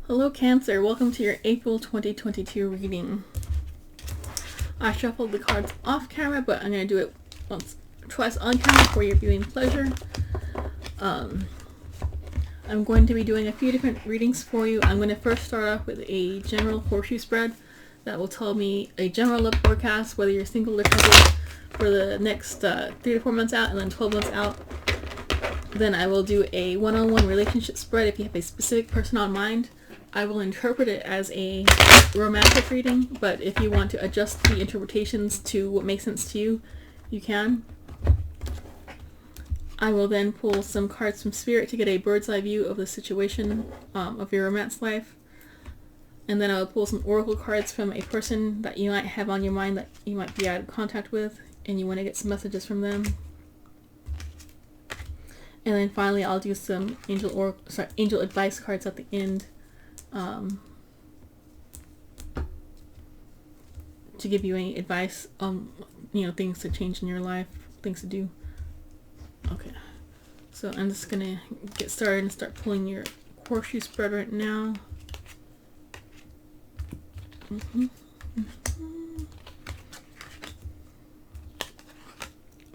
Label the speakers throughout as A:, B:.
A: Hello Cancer, welcome to your April 2022 reading. I shuffled the cards off camera, but I'm going to do it twice on camera for your viewing pleasure. I'm going to be doing a few different readings for you. I'm going to first start off with a general horseshoe spread that will tell me a general love forecast, whether you're single or coupled, for the next 3 to 4 months out and then 12 months out. Then I will do a one-on-one relationship spread if you have a specific person on mind. I will interpret it as a romantic reading, but if you want to adjust the interpretations to what makes sense to you, you can. I will then pull some cards from Spirit to get a bird's eye view of the situation of your romance life. And then I will pull some oracle cards from a person that you might have on your mind that you might be out of contact with and you want to get some messages from them. And then finally I'll do some angel advice cards at the end. To give you any advice on, things to change in your life, things to do. Okay, so I'm just gonna get started and start pulling your horseshoe spread right now.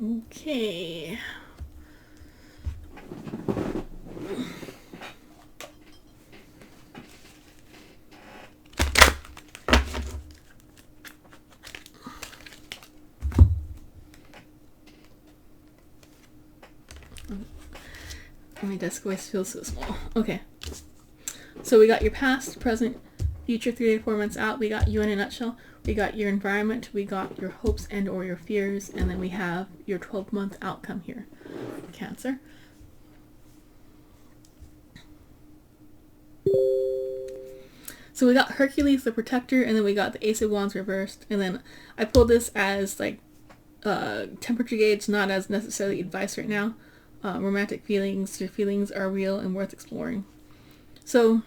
A: Okay. My desk always feels so small. Okay. So we got your past, present, future 3 to 4 months out. We got you in a nutshell. We got your environment. We got your hopes and or your fears. And then we have your 12-month outcome here. Cancer. So we got Hercules, the protector, and then we got the Ace of Wands reversed. And then I pulled this as like temperature gauge, not as necessarily advice right now. Romantic feelings, your feelings are real and worth exploring. So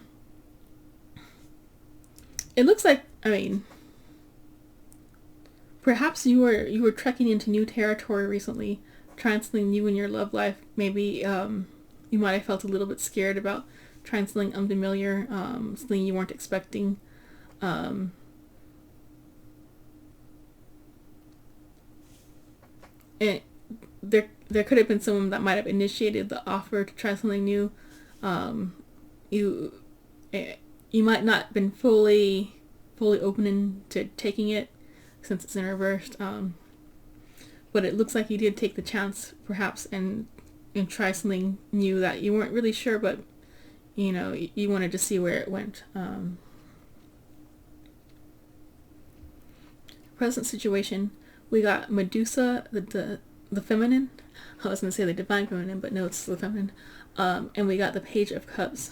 A: it looks like, perhaps you were trekking into new territory recently, trying something new in your love life. Maybe you might have felt a little bit scared about trying something unfamiliar, something you weren't expecting. And there could have been someone that might have initiated the offer to try something new. You might not have been fully open to taking it since it's in reverse. But it looks like you did take the chance, perhaps, and try something new that you weren't really sure, but you wanted to see where it went. Present situation, we got Medusa, the feminine. I was going to say the divine feminine, but no, it's the feminine. And we got the Page of Cups.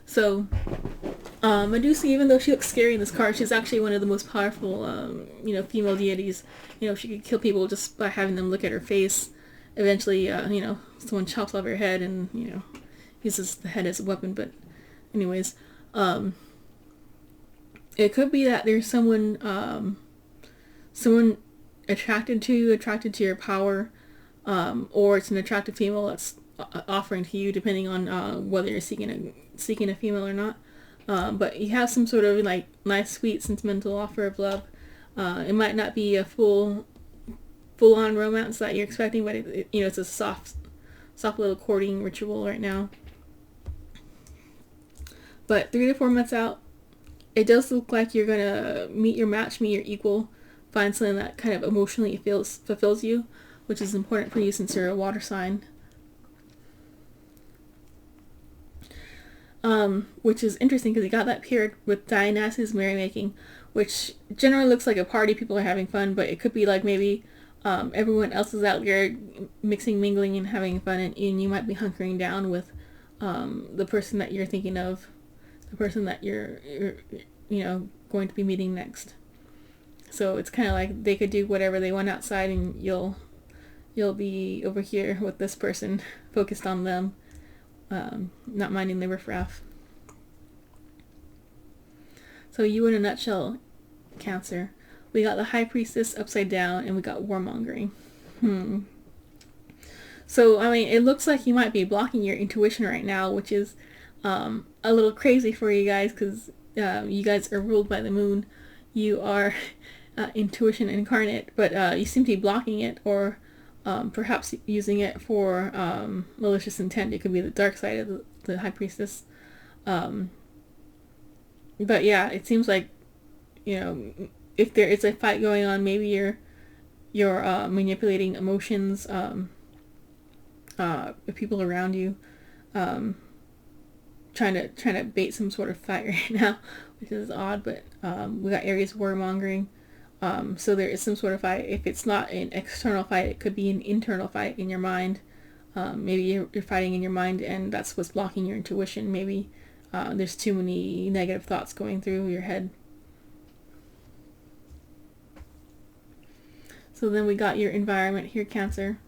A: So, Medusa, even though she looks scary in this card, she's actually one of the most powerful, female deities. She could kill people just by having them look at her face. Eventually, someone chops off her head and, uses the head as a weapon. But anyways, it could be that there's someone attracted to your power, or it's an attractive female that's offering to you, depending on whether you're seeking a female or not. But you have some sort of like nice, sweet, sentimental offer of love. It might not be a full-on romance that you're expecting, but it's a soft little courting ritual right now. But 3 to 4 months out, it does look like you're gonna meet your match, meet your equal. Find something that kind of emotionally fulfills you, which is important for you since you're a water sign. Which is interesting because you got that period with Dionysus merrymaking, which generally looks like a party, people are having fun, but it could be like maybe everyone else is out there mixing, mingling, and having fun, and you might be hunkering down with the person that you're thinking of, the person that you're going to be meeting next. So it's kind of like they could do whatever they want outside, and you'll be over here with this person, focused on them, not minding the riffraff. So you in a nutshell, Cancer. We got the High Priestess upside down, and we got warmongering. So, it looks like you might be blocking your intuition right now, which is a little crazy for you guys because you guys are ruled by the moon. You are intuition incarnate, but you seem to be blocking it, or perhaps using it for malicious intent. It could be the dark side of the High Priestess. But yeah, it seems like, if there is a fight going on, maybe you're manipulating emotions of people around you, trying to bait some sort of fight right now, which is odd. But we got Aries warmongering. So there is some sort of fight. If it's not an external fight, it could be an internal fight in your mind. Maybe you're fighting in your mind, and that's what's blocking your intuition. Maybe there's too many negative thoughts going through your head. So then we got your environment here, Cancer.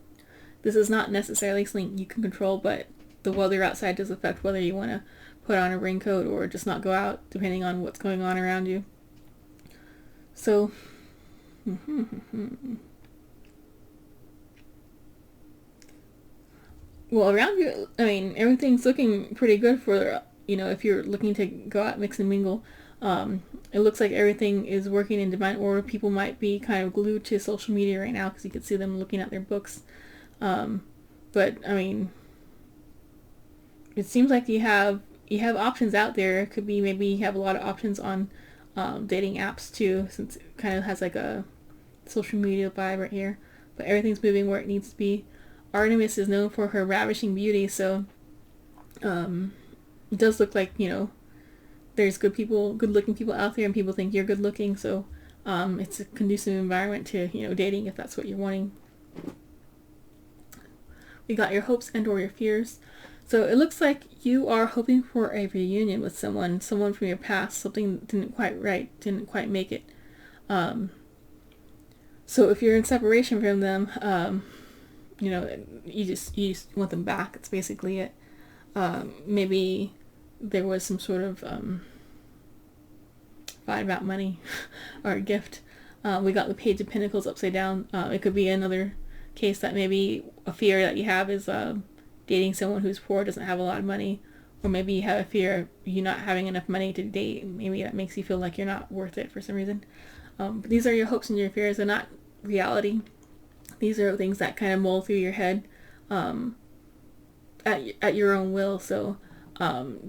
A: This is not necessarily something you can control, but the weather outside does affect whether you want to put on a raincoat or just not go out, depending on what's going on around you. So, well, around you, I mean, everything's looking pretty good for, if you're looking to go out, mix and mingle. It looks like everything is working in divine order. People might be kind of glued to social media right now because you can see them looking at their books. But, I mean, it seems like you have options out there. It could be maybe you have a lot of options on dating apps too, since it kind of has like a social media vibe right here. But everything's moving where it needs to be. Artemis is known for her ravishing beauty, so it does look like, there's good looking people out there, and people think you're good looking, so it's a conducive environment to, dating if that's what you're wanting. We got your hopes and or your fears. So it looks like you are hoping for a reunion with someone from your past. Something didn't quite make it. So if you're in separation from them, you just want them back. It's basically it. Maybe there was some sort of fight about money or a gift. We got the Page of Pentacles upside down. It could be another case that maybe a fear that you have is dating someone who's poor, doesn't have a lot of money, or maybe you have a fear of you not having enough money to date, and maybe that makes you feel like you're not worth it for some reason. But these are your hopes and your fears. They're not reality. These are things that kind of mull through your head at your own will. So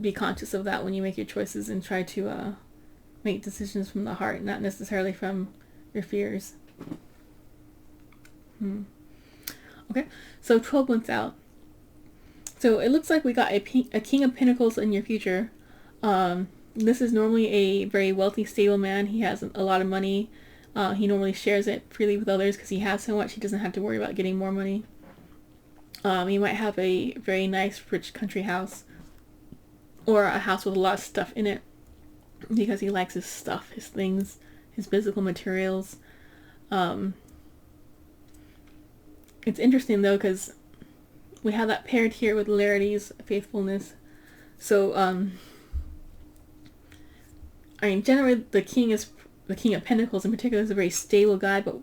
A: be conscious of that when you make your choices, and try to make decisions from the heart, not necessarily from your fears. Okay, so 12 months out. So it looks like we got a King of Pentacles in your future. This is normally a very wealthy, stable man. He has a lot of money. He normally shares it freely with others because he has so much he doesn't have to worry about getting more money. He might have a very nice, rich country house, or a house with a lot of stuff in it because he likes his stuff, his things, his physical materials. It's interesting though because we have that paired here with Larity's faithfulness. So, generally the King of Pentacles in particular is a very stable guy, but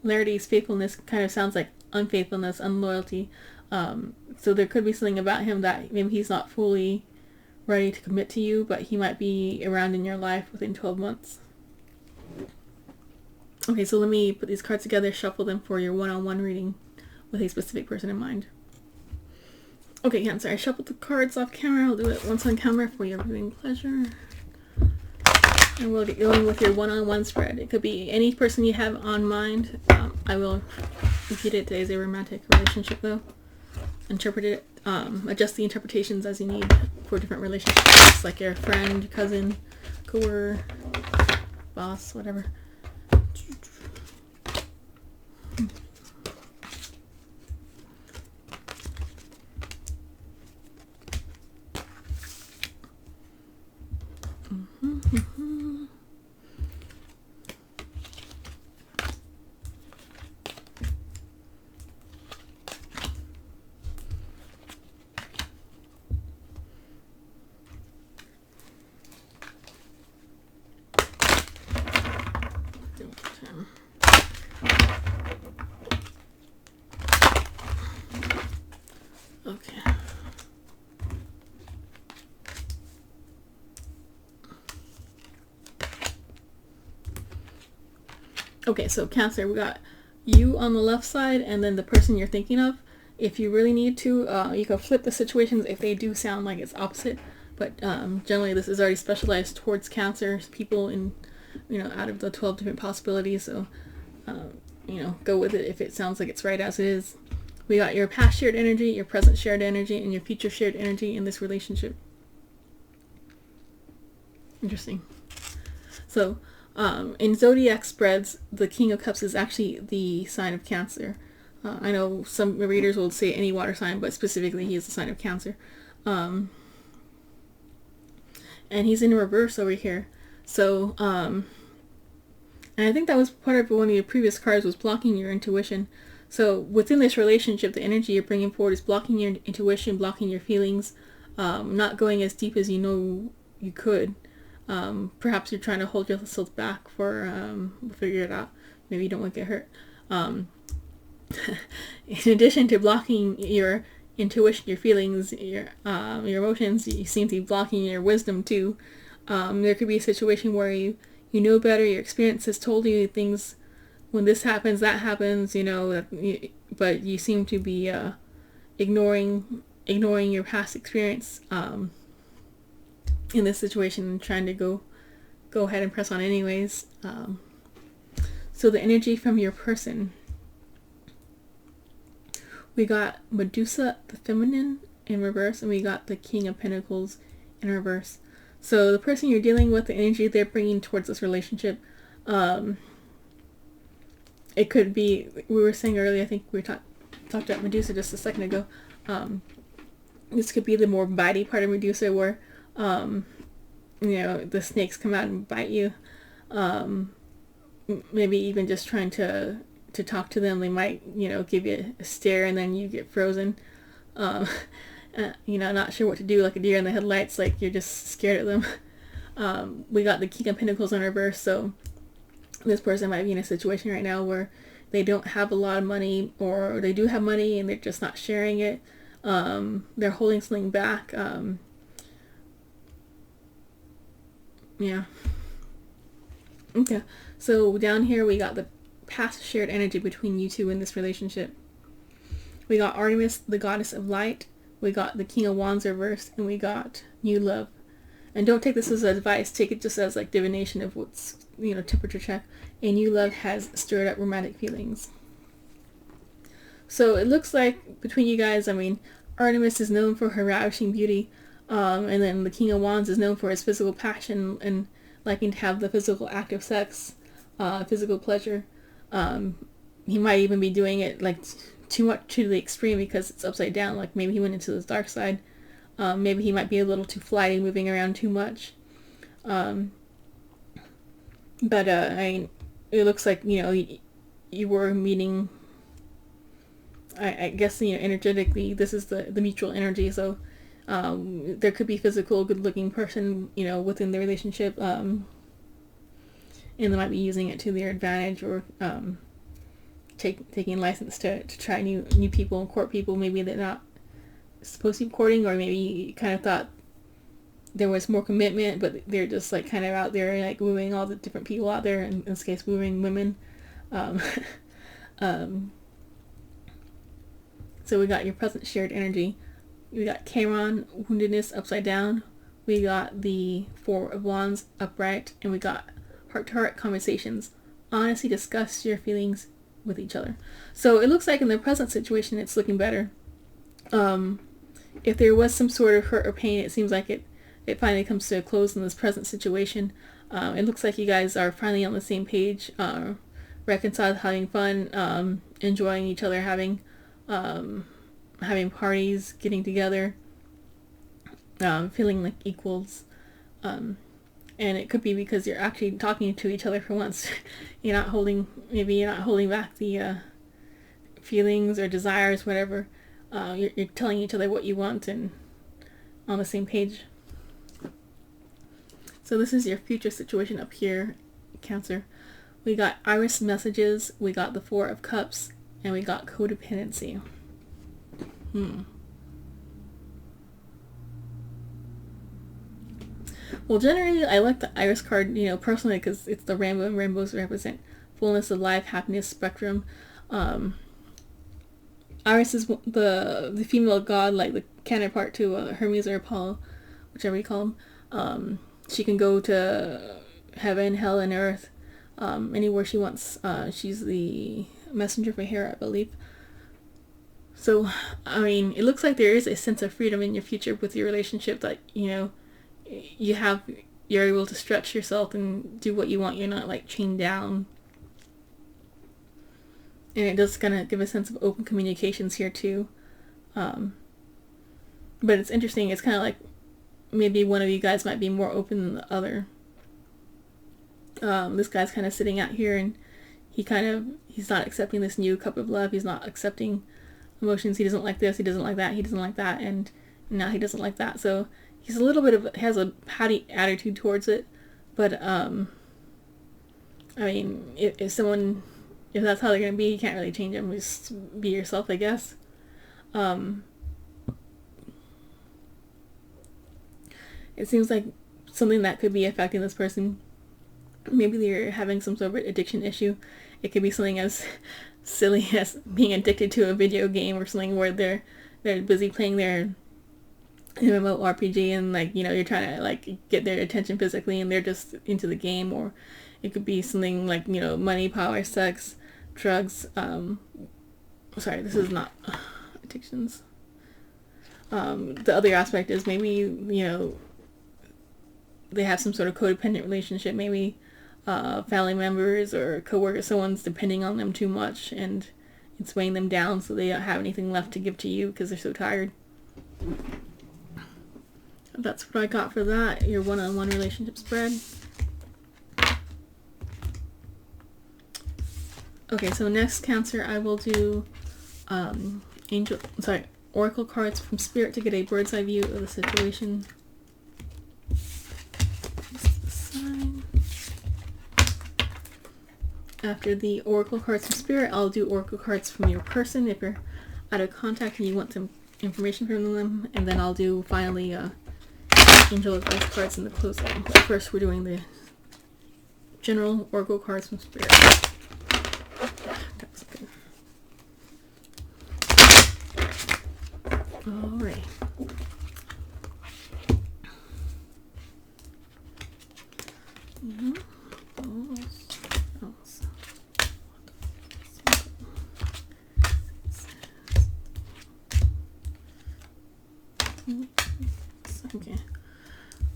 A: Larity's faithfulness kind of sounds like unfaithfulness, unloyalty. So there could be something about him that maybe he's not fully ready to commit to you, but he might be around in your life within 12 months. Okay, so let me put these cards together, shuffle them for your one-on-one reading with a specific person in mind. Okay, Cancer, I shuffled the cards off camera. I'll do it once on camera for your viewing pleasure. And we'll get going with your one-on-one spread. It could be any person you have on mind. I will repeat it as a romantic relationship, though. Interpret it, adjust the interpretations as you need for different relationships, like your friend, your cousin, coworker, boss, whatever. Okay, so Cancer, we got you on the left side and then the person you're thinking of. If you really need to, you can flip the situations if they do sound like it's opposite. But generally this is already specialized towards Cancer people in, out of the 12 different possibilities. So, go with it if it sounds like it's right as it is. We got your past shared energy, your present shared energy, and your future shared energy in this relationship. Interesting. So, in zodiac spreads, the King of Cups is actually the sign of Cancer. I know some readers will say any water sign, but specifically he is the sign of Cancer. And he's in reverse over here. So, and I think that was part of one of your previous cards was blocking your intuition. So within this relationship, the energy you're bringing forward is blocking your intuition, blocking your feelings, not going as deep as you know you could. Perhaps you're trying to hold yourself back for figure it out. Maybe you don't want to get hurt. In addition to blocking your intuition, your feelings, your emotions, you seem to be blocking your wisdom too. There could be a situation where you know better, your experience has told you things, when this happens, that happens, but you seem to be ignoring your past experience in this situation and trying to go ahead and press on anyways. So the energy from your person. We got Medusa, the feminine, in reverse, and we got the King of Pentacles in reverse. So the person you're dealing with, the energy they're bringing towards this relationship, it could be, we were saying earlier, I think we talked about Medusa just a second ago, this could be the more bitey part of Medusa where, the snakes come out and bite you. Maybe even just trying to talk to them, they might, give you a stare and then you get frozen. Not sure what to do, like a deer in the headlights, like you're just scared of them. We got the King of Pentacles in reverse, so this person might be in a situation right now where they don't have a lot of money, or they do have money and they're just not sharing it. They're holding something back. Yeah. Okay, so down here we got the past shared energy between you two in this relationship. We got Artemis, the goddess of light. We got the King of Wands reversed, and we got new love. And don't take this as advice, take it just as like divination of what's, temperature check. And new love has stirred up romantic feelings. So it looks like between you guys, Artemis is known for her ravishing beauty, and then the King of Wands is known for his physical passion and liking to have the physical act of sex, physical pleasure. He might even be doing it like too much to the extreme because it's upside down, like maybe he went into his dark side. Maybe he might be a little too flighty, moving around too much. But it looks like, you were meeting, I guess, energetically, this is the mutual energy, so there could be physical, good-looking person, within the relationship, and they might be using it to their advantage, or taking license to try new people and court people. Maybe they're not supposed to be courting, or maybe you kind of thought there was more commitment, but they're just like kind of out there like wooing all the different people out there, in this case wooing women. So we got your present shared energy. We got Chiron, woundedness, upside down. We got the Four of Wands, upright. And we got heart-to-heart conversations. Honestly discuss your feelings with each other. So it looks like in the present situation, it's looking better. If there was some sort of hurt or pain, it seems like it finally comes to a close in this present situation. It looks like you guys are finally on the same page, reconciled, having fun, enjoying each other, having parties, getting together, feeling like equals. And it could be because you're actually talking to each other for once. You're not holding back the feelings or desires, whatever. You're telling each other what you want and on the same page. So this is your future situation up here, Cancer. We got Iris messages, we got the Four of Cups, and we got codependency. Well, generally, I like the Iris card, personally, because it's the rainbow, and rainbows represent fullness of life, happiness spectrum. Iris is the female god, like the counterpart to Hermes or Apollo, whichever you call them. She can go to heaven, hell, and earth, anywhere she wants. She's the messenger for Hera, I believe. So, I mean, it looks like there is a sense of freedom in your future with your relationship, that, you know, you're able to stretch yourself and do what you want. You're not, like, chained down. And it does kind of give a sense of open communications here, too. But it's interesting. It's kind of like maybe one of you guys might be more open than the other. This guy's kind of sitting out here, and he's not accepting this new cup of love. He's not accepting emotions. He doesn't like this, he doesn't like that, he doesn't like that, and now he doesn't like that. So he's has a pouty attitude towards it. But I mean, if that's how they're gonna be, you can't really change them. Just be yourself, I guess. It seems like something that could be affecting this person. Maybe they're having some sort of addiction issue. It could be something as silly as being addicted to a video game or something, where they're busy playing their MMORPG, and, like, you know, you're trying to, like, get their attention physically, and they're just into the game. Or it could be something like, you know, money, power, sex, drugs. Sorry, this is not addictions. The other aspect is maybe, you know, they have some sort of codependent relationship. Maybe family members or coworkers, someone's depending on them too much, and it's weighing them down, so they don't have anything left to give to you because they're so tired. That's what I got for that, your one-on-one relationship spread. Okay, so next, Cancer, I will do Oracle cards from Spirit to get a bird's eye view of the situation. After the Oracle cards from Spirit, I'll do Oracle cards from your person if you're out of contact and you want some information from them, and then I'll do finally Angel Advice cards in the closing. But first, we're doing the general Oracle cards from Spirit. That was good. Alright.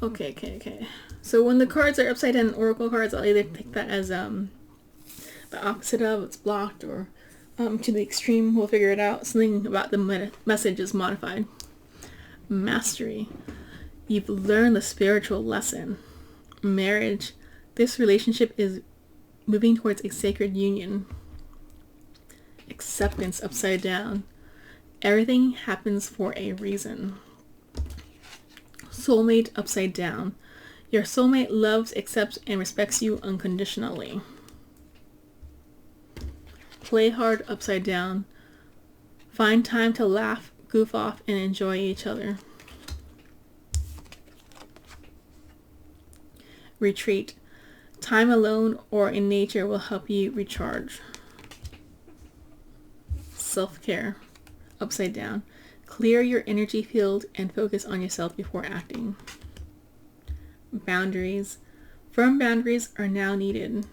A: Okay. So when the cards are upside down Oracle cards, I'll either take that as the opposite of, it's blocked, or to the extreme. We'll figure it out. Something about the message is modified. Mastery. You've learned the spiritual lesson. Marriage. This relationship is moving towards a sacred union. Acceptance upside down. Everything happens for a reason. Soulmate upside down. Your soulmate loves, accepts, and respects you unconditionally. Play hard upside down. Find time to laugh, goof off, and enjoy each other. Retreat. Time alone or in nature will help you recharge. Self-care upside down. Clear your energy field and focus on yourself before acting. Boundaries. Firm boundaries are now needed.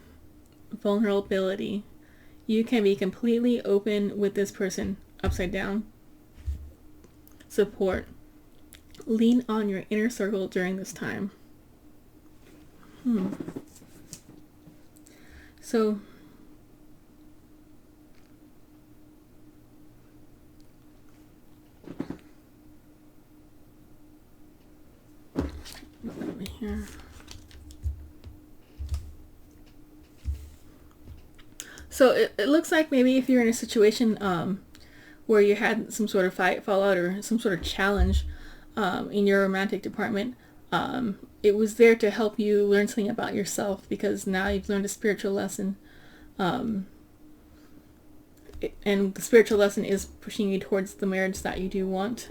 A: Vulnerability. You can be completely open with this person upside down. Support. Lean on your inner circle during this time. So, over here. So it looks like maybe if you're in a situation where you had some sort of fight, fallout, or some sort of challenge in your romantic department, it was there to help you learn something about yourself, because now you've learned a spiritual lesson. And the spiritual lesson is pushing you towards the marriage that you do want.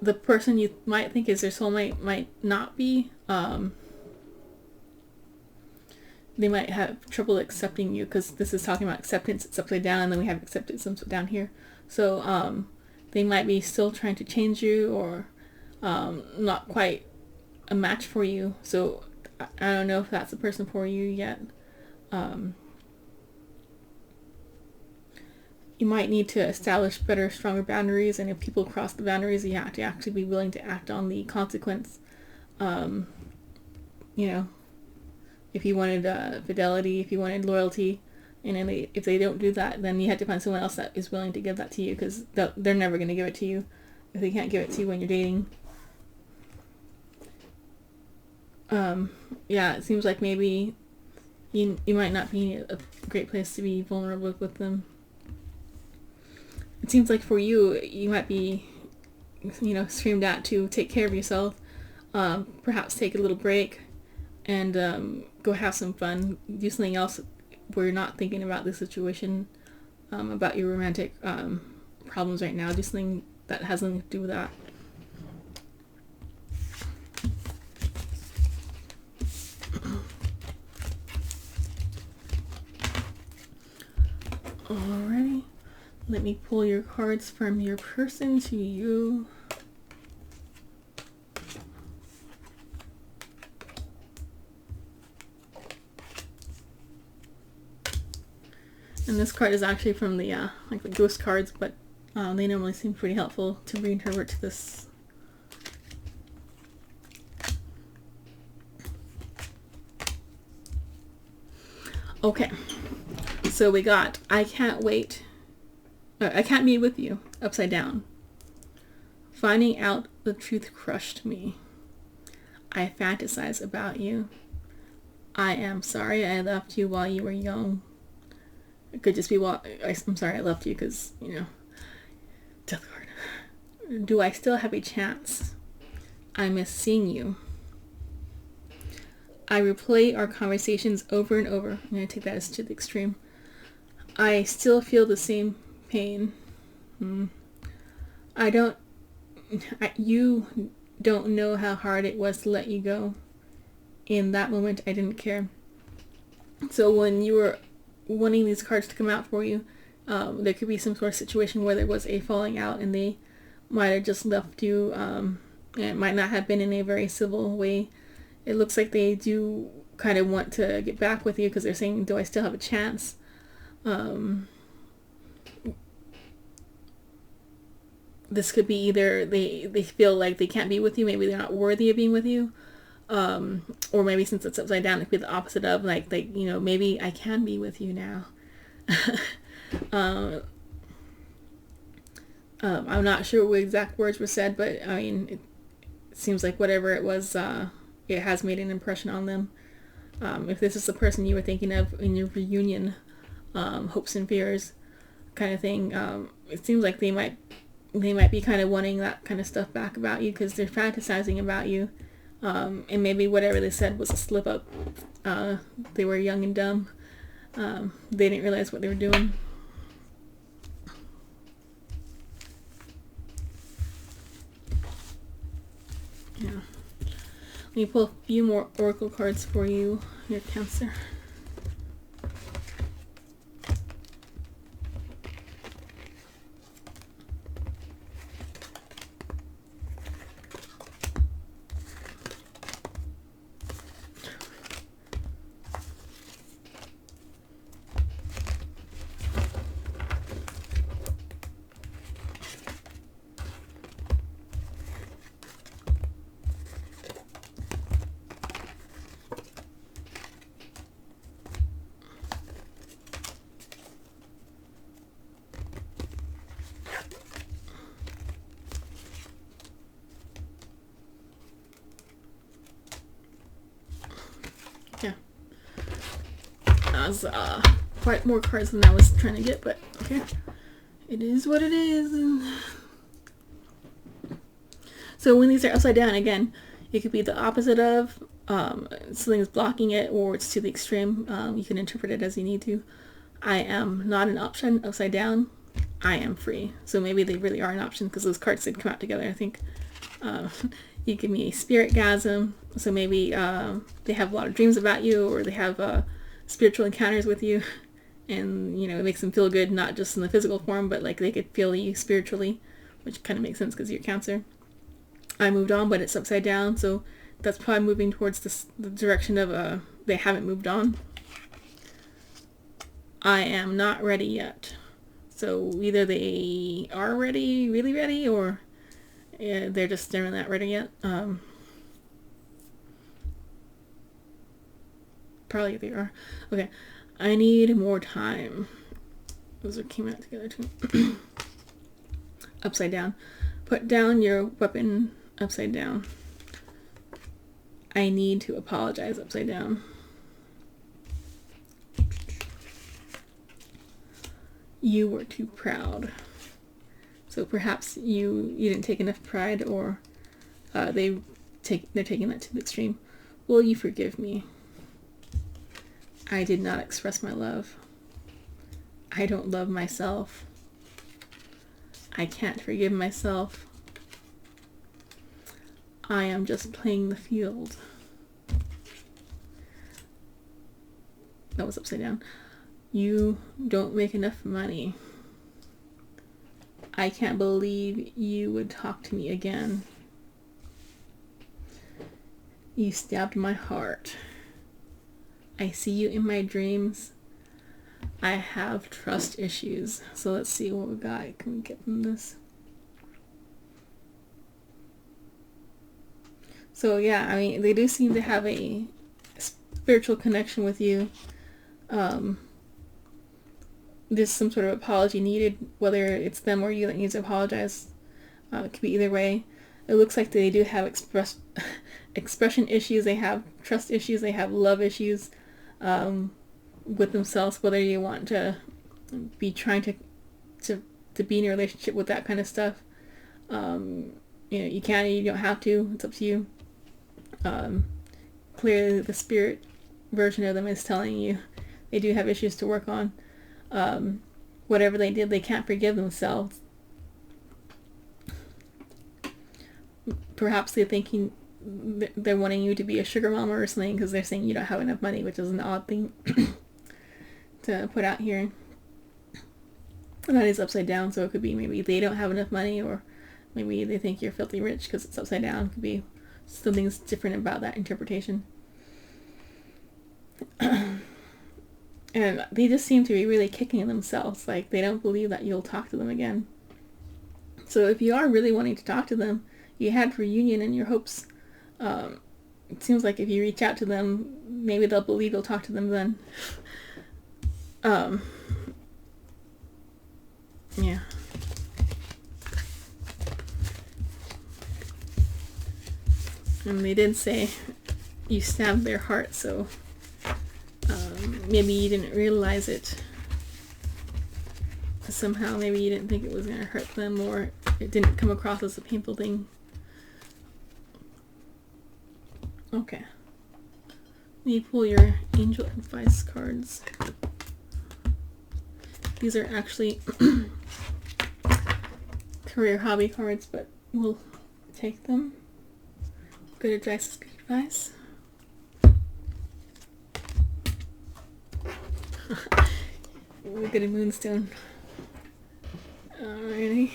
A: The person you might think is your soulmate might not be. they might have trouble accepting you, because this is talking about acceptance. It's upside down, and then we have acceptance down here. So they might be still trying to change you, or not quite a match for you. So I don't know if that's the person for you yet. You might need to establish better, stronger boundaries, and if people cross the boundaries, you have to actually be willing to act on the consequence. You know, if you wanted fidelity, if you wanted loyalty, and then if they don't do that, then you have to find someone else that is willing to give that to you, because they're never going to give it to you if they can't give it to you when you're dating. Yeah, it seems like maybe you might not be a great place to be vulnerable with them. It seems like for you, you might be, screamed at to take care of yourself, perhaps take a little break, and go have some fun, do something else where you're not thinking about the situation, about your romantic problems right now. Do something that has nothing to do with that. Alrighty, let me pull your cards from your person to you. And this card is actually from the the ghost cards, but they normally seem pretty helpful to reinterpret to this. Okay, so we got I can't wait. I can't meet with you, upside down. Finding out the truth crushed me. I fantasize about you. I am sorry I left you while you were young. It could just be, well, I'm sorry I left you because, death card. Do I still have a chance? I miss seeing you. I replay our conversations over and over. I'm going to take that as to the extreme. I still feel the same pain. You don't know how hard it was to let you go. In that moment, I didn't care. So when you were wanting these cards to come out for you, there could be some sort of situation where there was a falling out and they might have just left you, and it might not have been in a very civil way. It looks like they do kind of want to get back with you because they're saying, do I still have a chance? This could be either they feel like they can't be with you, maybe they're not worthy of being with you, or maybe since it's upside down, it could be the opposite of maybe I can be with you now. I'm not sure what exact words were said, but I mean, it seems like whatever it was, it has made an impression on them. If this is the person you were thinking of in your reunion, hopes and fears kind of thing, it seems like they might be kind of wanting that kind of stuff back about you because they're fantasizing about you. And maybe whatever they said was a slip up. They were young and dumb. They didn't realize what they were doing. Yeah. Let me pull a few more oracle cards for you, your Cancer. Yeah. That was quite more cards than I was trying to get, but okay. It is what it is. So when these are upside down, again, it could be the opposite of something's blocking it, or it's to the extreme. You can interpret it as you need to. I am not an option upside down. I am free. So maybe they really are an option because those cards did come out together, I think. You give me a spiritgasm. So maybe they have a lot of dreams about you, or they have spiritual encounters with you, and it makes them feel good, not just in the physical form, but like they could feel you spiritually, which kind of makes sense because you're Cancer. I moved on, but it's upside down, so that's probably moving towards the direction of they haven't moved on. I am not ready yet. So either they are ready, really ready, or they're not ready yet. Probably they are. Okay. I need more time. Those came out together too. Upside down. Put down your weapon upside down. I need to apologize upside down. You were too proud. So perhaps you didn't take enough pride, or they're taking that to the extreme. Will you forgive me? I did not express my love. I don't love myself. I can't forgive myself. I am just playing the field. That was upside down. You don't make enough money. I can't believe you would talk to me again. You stabbed my heart. I see you in my dreams. I have trust issues. So let's see what we got. Can we get from this? So yeah, I mean, they do seem to have a spiritual connection with you. There's some sort of apology needed, whether it's them or you that needs to apologize. It could be either way. It looks like they do have expression issues, they have trust issues, they have love issues with themselves, whether you want to be trying to be in a relationship with that kind of stuff. You can, you don't have to, it's up to you. Clearly the spirit version of them is telling you they do have issues to work on. Whatever they did, they can't forgive themselves. Perhaps they're thinking they're wanting you to be a sugar mama or something because they're saying you don't have enough money, which is an odd thing to put out here. And that is upside down, so it could be maybe they don't have enough money, or maybe they think you're filthy rich because it's upside down. It could be something's different about that interpretation. And they just seem to be really kicking themselves. Like, they don't believe that you'll talk to them again. So if you are really wanting to talk to them, you had reunion in your hopes. It seems like if you reach out to them, maybe they'll believe you'll talk to them then. Yeah. And they did say you stabbed their heart, so maybe you didn't realize it. Somehow, maybe you didn't think it was going to hurt them, or it didn't come across as a painful thing. Okay. Let me pull your angel advice cards. These are actually career hobby cards, but we'll take them. Good advice is good advice. We're good at Moonstone. Alrighty.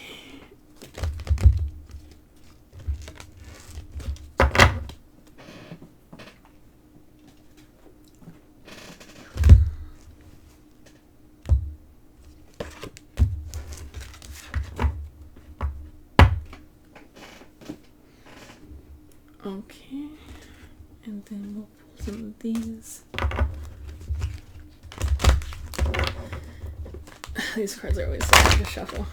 A: Okay, and then we'll pull some of these. These cards are always so hard to shuffle.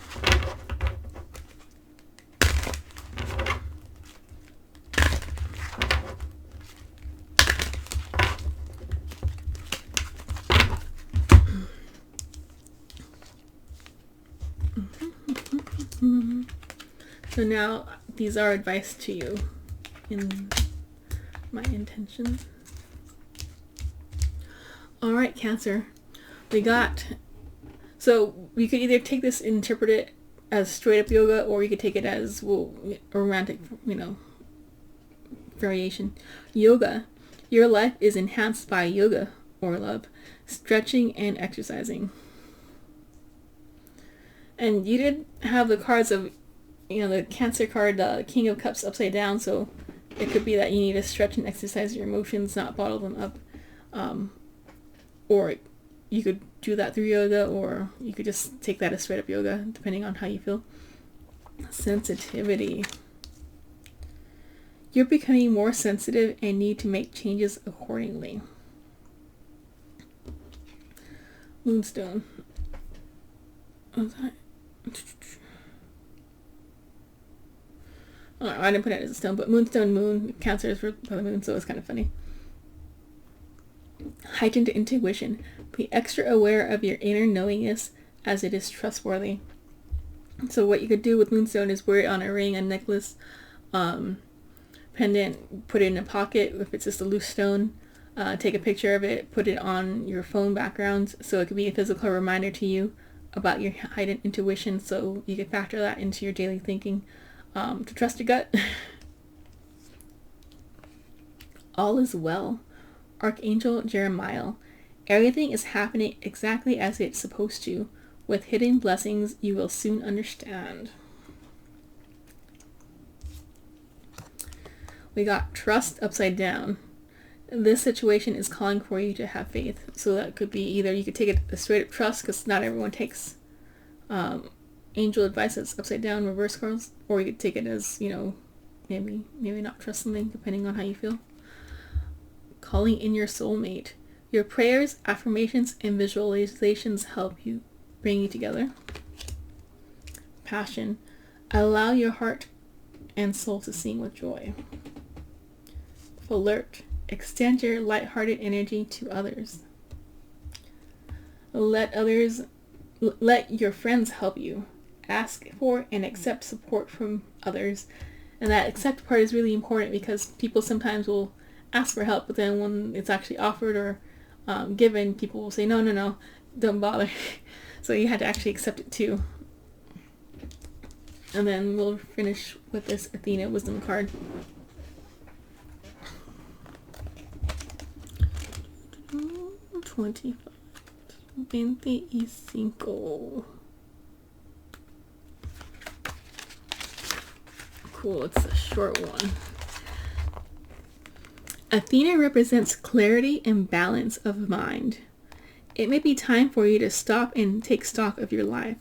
A: So now these are advice to you in my intention. Alright, Cancer. So you could either take this and interpret it as straight up yoga, or you could take it as, well, a romantic, variation. Yoga. Your life is enhanced by yoga. or love, stretching and exercising. And you did have the cards of, the Cancer card, the King of Cups upside down, so it could be that you need to stretch and exercise your emotions, not bottle them up. Or you could do that through yoga, or you could just take that as straight up yoga, depending on how you feel. Sensitivity. You're becoming more sensitive and need to make changes accordingly. Moonstone. I didn't put it as a stone, but moonstone, moon, Cancer is for the moon, so it's kind of funny. Heightened intuition. Be extra aware of your inner knowingness as it is trustworthy. So what you could do with moonstone is wear it on a ring, a necklace, pendant, put it in a pocket. If it's just a loose stone, take a picture of it, put it on your phone background, so it could be a physical reminder to you about your heightened intuition, so you can factor that into your daily thinking, to trust your gut. All is well. Archangel Jeremiah. Everything is happening exactly as it's supposed to. With hidden blessings you will soon understand. We got trust upside down. This situation is calling for you to have faith. So that could be either you could take it a straight up trust, because not everyone takes angel advice that's upside down, reverse cards, or you could take it as, maybe not trust something, depending on how you feel. Calling in your soulmate. Your prayers, affirmations, and visualizations help you bring you together. Passion. Allow your heart and soul to sing with joy. Alert. Extend your lighthearted energy to others. Let your friends help you. Ask for and accept support from others. And that accept part is really important, because people sometimes will ask for help, but then when it's actually offered or given, people will say, no, don't bother. So you had to actually accept it too. And then we'll finish with this Athena wisdom card. $25. 25. Cool, it's a short one. Athena represents clarity and balance of mind. It may be time for you to stop and take stock of your life.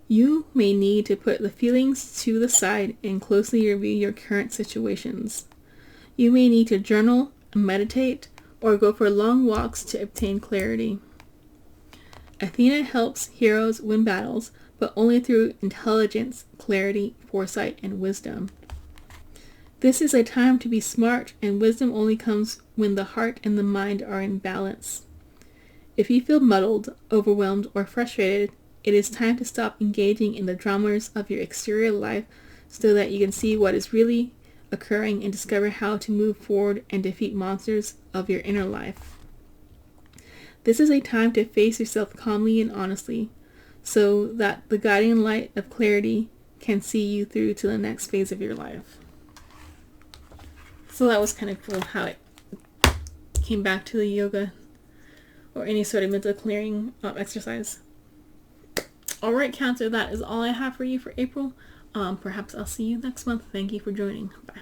A: You may need to put the feelings to the side and closely review your current situations. You may need to journal, meditate, or go for long walks to obtain clarity. Athena helps heroes win battles, but only through intelligence, clarity, foresight, and wisdom. This is a time to be smart, and wisdom only comes when the heart and the mind are in balance. If you feel muddled, overwhelmed, or frustrated, it is time to stop engaging in the dramas of your exterior life so that you can see what is really occurring and discover how to move forward and defeat monsters of your inner life. This is a time to face yourself calmly and honestly, so that the guiding light of clarity can see you through to the next phase of your life. So that was kind of cool how it came back to the yoga or any sort of mental clearing exercise. Alright, Cancer, that is all I have for you for April. Perhaps I'll see you next month. Thank you for joining. Bye.